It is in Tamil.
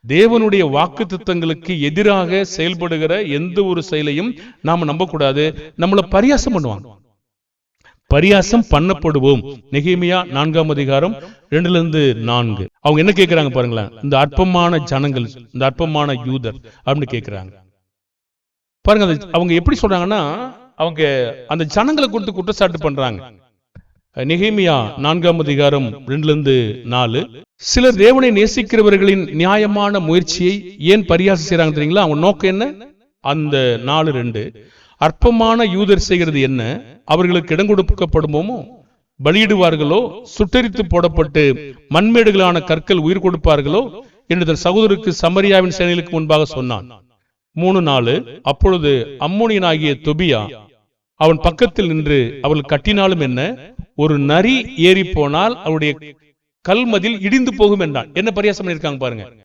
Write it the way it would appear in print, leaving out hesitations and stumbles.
தேவனுடைய வாக்குத்தத்தங்களுக்கு எதிராக செயல்படுகிற எந்த ஒரு செயலையும் நாம நம்பக்கூடாது. நம்மள பரியாசம் பண்ணுவாங்க, பரியாசம் பண்ணப்படுவோம். நெகேமியா 4ஆம் அதிகாரம் 2-4. அவங்க என்ன கேட்கிறாங்க பாருங்களேன், இந்த அற்பமான ஜனங்கள், இந்த அற்பமான யூதர் அப்படின்னு கேட்கிறாங்க பாருங்க. அவங்க எப்படி சொல்றாங்கன்னா, அவங்க அந்த ஜனங்களை குறித்து குற்றச்சாட்டு பண்றாங்க. நெகேமியா 4ஆம் அதிகாரம் 2-4. சிலர் தேவனை நேசிக்கிறவர்களின் நியாயமான முயற்சியை ஏன் பரியாசம் செய்யறாங்க தெரியுங்களா? அவங்க நோக்கம் என்ன? அந்த 4:2, அற்பமான யூதர் செய்கிறது என்ன? அவர்களுக்கு இடம் கொடுக்கப்படுமோ? பலியிடுவார்களோ? சுட்டரித்து போடப்பட்டு மண்மேடுகளான கற்கள் உயிர் கொடுப்பார்களோ என்று தன் சகோதரருக்கு சமரியாவின் சேனைகளுக்கு முன்பாக சொன்னான். 3:4. அப்பொழுது அம்மோனியனாகிய தொபியா அவன் பக்கத்தில் நின்று, அவள் கட்டினாலும் என்ன, ஒரு நரி ஏறி போனால் அவருடைய கல்மதில் இடிந்து போகும் என்றான். என்ன பரியாசம் பண்ணிருக்காங்க பாருங்க.